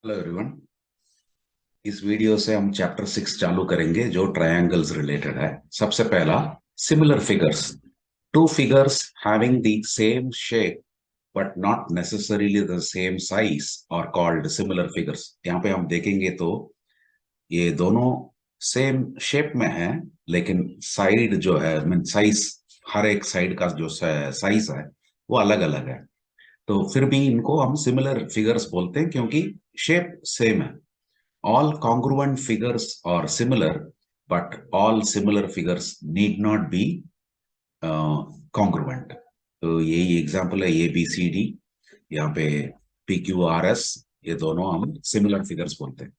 Hello everyone. इस video से हम चैप्टर 6 चालू करेंगे जो ट्रायंगल्स रिलेटेड है। सबसे पहला, similar figures. Two figures having the same shape but not necessarily the same size are called similar figures. यहाँ पे हम देखेंगे तो ये दोनों सेम शेप में है, लेकिन साइड जो है मीन साइज, हर एक साइड का जो साइज है वो अलग अलग है। तो फिर भी इनको हम सिमिलर फिगर्स बोलते हैं क्योंकि शेप सेम है। All congruent figures are similar, but all similar figures need not be congruent. तो यही एग्जांपल है ए बी सी डी। यहाँ पे पी क्यू आर एस, ये दोनों हम सिमिलर फिगर्स बोलते हैं।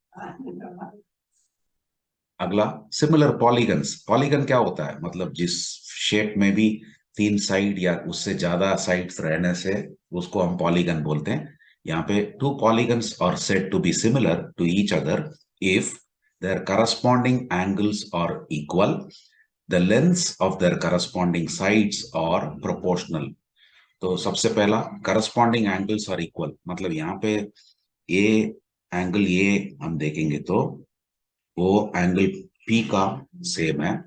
अगला, सिमिलर पॉलीगन्स। पॉलीगन क्या होता है? मतलब जिस शेप में भी तीन साइड या उससे ज्यादा साइड्स रहने से उसको हम पॉलीगन बोलते हैं। यहाँ पे two polygons are said to be similar to each other if their corresponding angles are equal, the lengths of their corresponding sides are proportional. तो सबसे पहला, करस्पॉन्डिंग एंगल्स आर इक्वल, मतलब यहाँ पे ए एंगल ये हम देखेंगे तो वो एंगल पी का सेम है।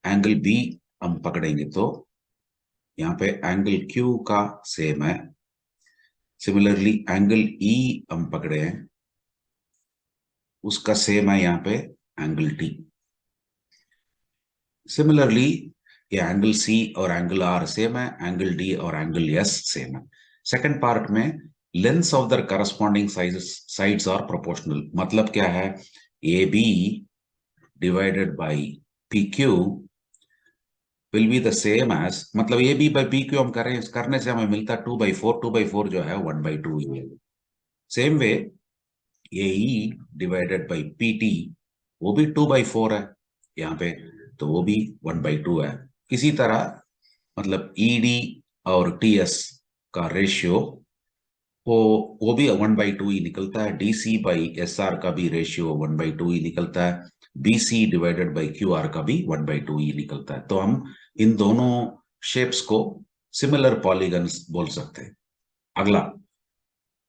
एंगल बी हम पकड़ेंगे तो यहाँ पे एंगल क्यू का सेम है। सिमिलरली एंगल ई हम पकड़े हैं, उसका सेम है यहाँ पे एंगल टी। सिमिलरली ये एंगल सी और एंगल आर सेम है, एंगल डी और एंगल एस सेम है। सेकंड पार्ट में, lengths of the corresponding sides are proportional. मतलब क्या है? A B divided by P Q will be the same as, मतलब A B by P Q हम करें, करने से हमें मिलता है 2/4। 2/4 जो है 1/2 ही है। Same way A E divided by P T, वो भी 2/4 है यहाँ पे, तो वो भी 1/2 है। इसी तरह मतलब ई डी और टी एस का रेशियो वो वो भी 1/2 ही निकलता है। डीसी बाई एस आर का भी रेशियो 1/2 ही निकलता है। BC divided by Q are का भी 1/2 ही निकलता है। तो हम इन दोनों शेप्स को सिमिलर पॉलीगन्स बोल सकते हैं। अगला,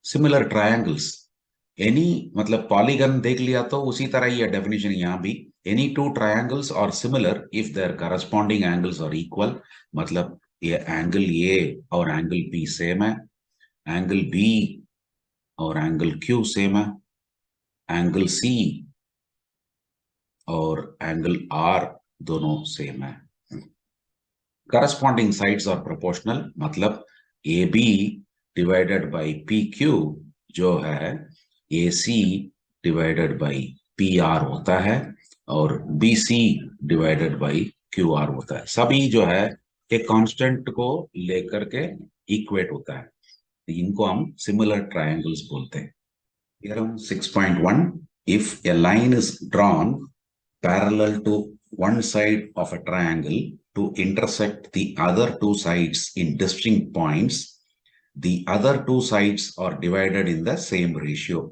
सिमिलर ट्रायंगल्स। एनी, मतलब पॉलीगन देख लिया तो उसी तरह ही है डेफिनेशन यहाँ भी। Any two triangles are similar if their corresponding angles are equal. मतलब ये एंगल ए और एंगल बी सेम है, एंगल बी और एंगल क्यू सेम है, एंगल सी और एंगल आर दोनों सेम है। करस्पॉन्डिंग साइड्स आर प्रोपोर्शनल, मतलब A B divided by P Q जो है A C divided by P R होता है, और B C divided by Q R होता है। सभी जो है एक कांस्टेंट को लेकर के इक्वेट होता है। इनको हम सिमिलर ट्रायंगल्स बोलते हैं। Theorem 6.1, if a line is drawn parallel to one side of a triangle to intersect the other two sides in distinct points, the other two sides are divided in the same ratio.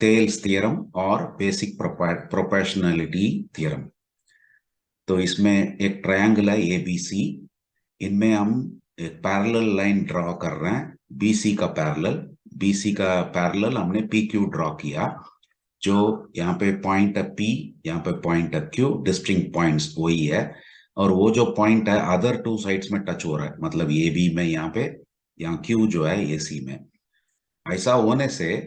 Thales theorem और basic proportionality theorem। तो इसमें एक triangle है A B सी, इनमें हम एक parallel line draw कर रहे हैं, बीसी का पैरेलल। बीसी का पैरेलल हमने पी क्यू ड्रॉ किया। जो यहाँ पे पॉइंट है पी, यहाँ पे पॉइंट है क्यू, डिस्टिंक्ट पॉइंट्स वही है। और वो जो पॉइंट है अदर टू साइड्स में टच हो रहा है, मतलब ए बी में यहाँ पे, यहाँ क्यू जो है ए सी में। ऐसा होने से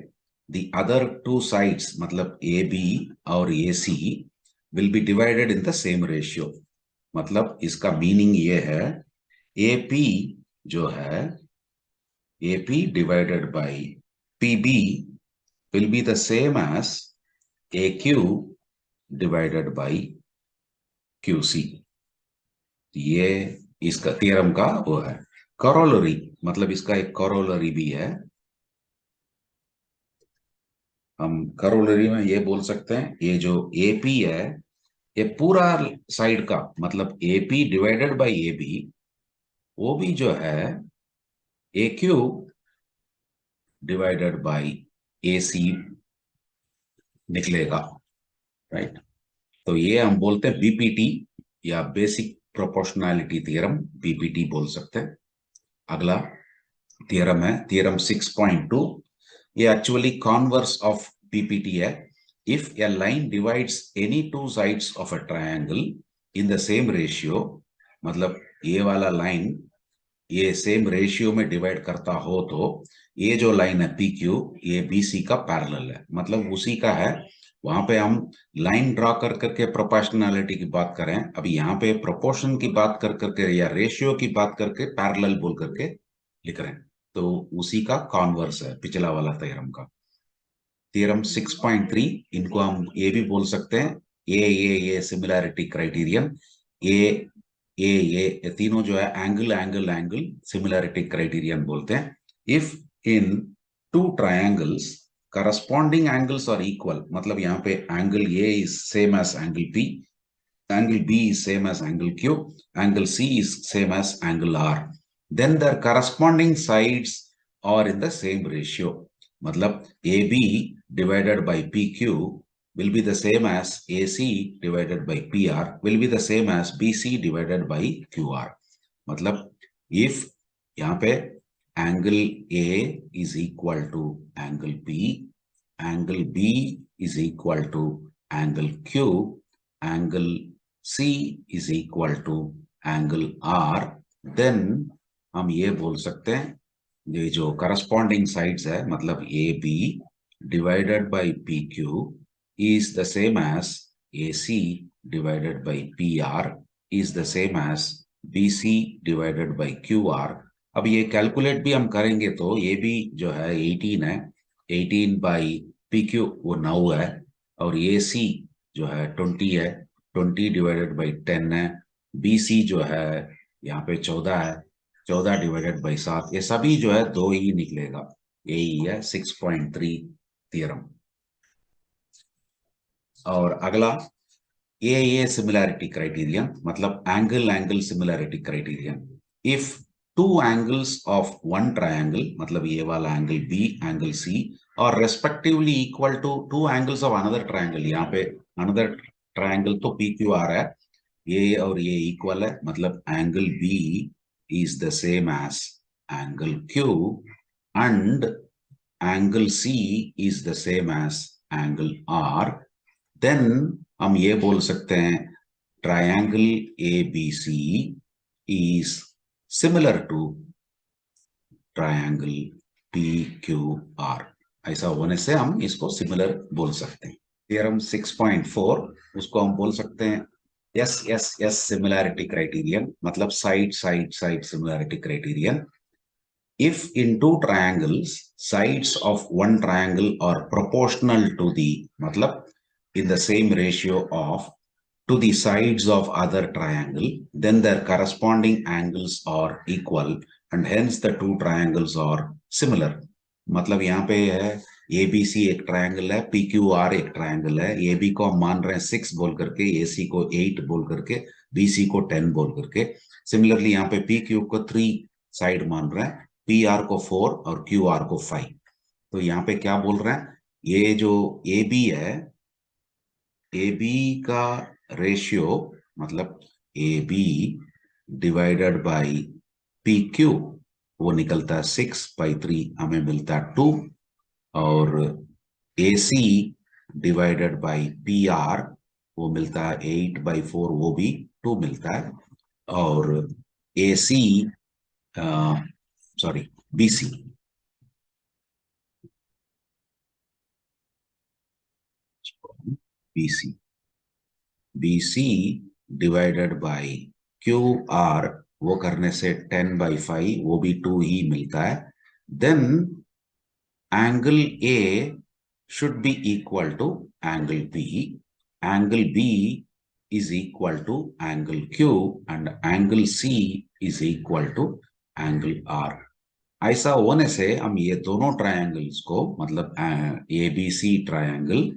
द अदर टू साइड्स, मतलब ए बी और A C will be divided in the same ratio. मतलब इसका मीनिंग ये है, ए पी जो है A P divided by P B will be the same as A Q divided by Q C. ये इसका theorem का वो है। करोलरी, मतलब इसका एक करोलरी भी है। हम करोलरी में ये बोल सकते हैं, ये जो ए पी है ये पूरा साइड का, मतलब A P divided by A B, वो भी जो है A Q divided by A C निकलेगा, राइट। तो ये हम बोलते हैं बीपीटी या बेसिक प्रोपोर्शनैलिटी थ्योरम, बीपीटी बोल सकते हैं। अगला थियरम है थियरम 6.2, ये एक्चुअली कॉन्वर्स ऑफ पीपीटी है। If A line divides any two sides of a triangle in the same ratio, मतलब ये वाला लाइन ये सेम रेशियो में डिवाइड करता हो तो ये जो लाइन है पी क्यू ये बीसी का पैरेलल है, मतलब उसी का है। वहां पे हम लाइन ड्रॉ कर करके प्रोपोर्शनैलिटी की बात करें, अभी यहाँ पे प्रोपोर्शन की बात कर करके या रेशियो की बात करके पैरेलल बोल करके लिख रहे हैं, तो उसी का कॉन्वर्स है पिछला वाला थ्योरम का। थ्योरम 6.3 इनको हम ये भी बोल सकते हैं, ये सिमिलैरिटी क्राइटेरियन, ये तीनों जो है angle angle angle similarity criterion बोलते हैं। If in two triangles corresponding angles are equal, मतलब यहाँ पे angle A is same as angle P, angle B is same as angle Q, angle C is same as angle R, then their corresponding sides are in the same ratio, मतलब AB divided by PQ will be the same as AC divided by PR will be the same as BC divided by QR, मतलब if यहाँ पे angle A is equal to angle B, angle B is equal to angle Q, angle C is equal to angle R, then हम ये बोल सकते हैं ये जो करस्पॉन्डिंग साइड्स है मतलब AB divided by PQ is the same as AC divided by PR is the same as BC divided by QR। अब ये कैलकुलेट भी हम करेंगे तो ये भी जो है 18 है, 18 बाई PQ वो 9 है, और AC जो है 20 है, 20 डिवाइडेड बाई 10 है, BC जो है यहाँ पे 14 है, 14 डिवाइडेड बाई 7, ये सभी जो है 2 ही निकलेगा, यही है 6.3 थ्योरम। और अगला ये सिमिलैरिटी क्राइटेरियन, मतलब angle angle similarity criterion. If two angles of one triangle, मतलब ये वाला एंगल बी एंगल सी और respectively equal to two angles of another triangle, यहाँ पे अनदर ट्रायंगल तो पी क्यू आ रहा है, ये और ये इक्वल है, मतलब angle B is the same as angle Q and angle C is the same as angle R, then हम ये बोल सकते हैं triangle ABC is similar to triangle PQR, ऐसा होने से हम इसको सिमिलर बोल सकते हैं। थ्योरम 6.4 उसको हम बोल सकते हैं SSS सिमिलैरिटी क्राइटेरियन, मतलब side side side similarity criterion. If in two triangles, sides of one triangle are proportional to the, मतलब in the same ratio of to the sides of other triangle, then their corresponding angles are equal and hence the two triangles are similar। मतलब यहाँ पे है ABC एक triangle है, PQR एक triangle है, AB को हम मान रहे हैं 6 बोल करके, AC को 8 बोल करके, BC को 10 बोल करके। सिमिलरली यहाँ पे PQ को 3 साइड मान रहे हैं, PR को 4 और QR को 5। तो यहाँ पे क्या बोल रहे हैं, ये जो AB है, AB का रेशियो मतलब AB डिवाइडेड बाय PQ वो निकलता है 6/3, हमें मिलता है 2, और AC डिवाइडेड बाय PR वो मिलता है 8/4, वो भी 2 मिलता है, और AC sorry BC BC BC divided by QR वो करने से 10/5 वो भी 2 ही मिलता है, then angle A should be equal to angle B is equal to angle Q and angle C is equal to angle R। ऐसा होने से हम ये दोनों ट्रायंगल्स को, मतलब ABC triangle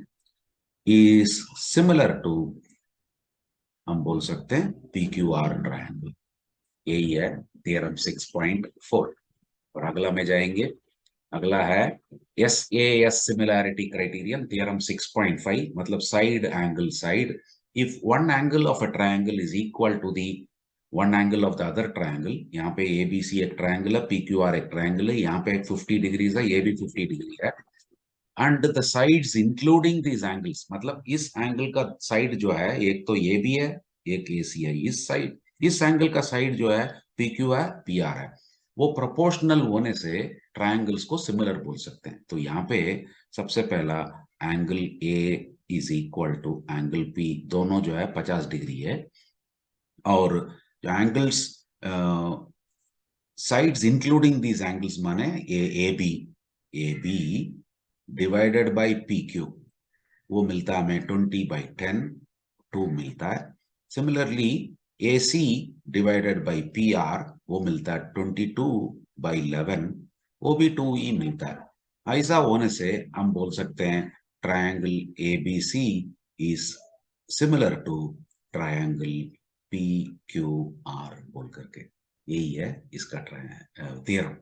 is similar to, हम बोल सकते हैं PQR ट्रायंगल। यही है थ्योरम 6.4। और अगला में जाएंगे, अगला है SAS सिमिलैरिटी क्राइटेरियन, थ्योरम 6.5, मतलब side angle side. If one angle of a triangle is equal to the one angle of the other triangle. यहाँ पे एबीसी एक ट्रायंगल है, पीक्यूआर एक ट्रायंगल है, यहाँ पे एक 50 डिग्रीज है, ये भी 50 डिग्री है। And the sides including these angles, मतलब इस एंगल का साइड जो है, एक तो ये भी है, एक एसी है, इस साइड इस एंगल का साइड जो है पीक्यू है, पीआर है, वो प्रोपोर्शनल होने से ट्रायंगल्स को सिमिलर बोल सकते हैं। तो यहाँ पे सबसे पहला angle A is equal to angle P, दोनों जो है 50 डिग्री है। और जो angles sides including these angles माने A B divided by P Q, वो मिलता है हमें 20/10, 2 मिलता है। Similarly A C divided by P R, वो मिलता है 22/11, वो भी 2 ही मिलता है। ऐसा होने से हम बोल सकते हैं triangle A B C is similar to triangle P Q R बोल करके। यही है इसका थ्योरम।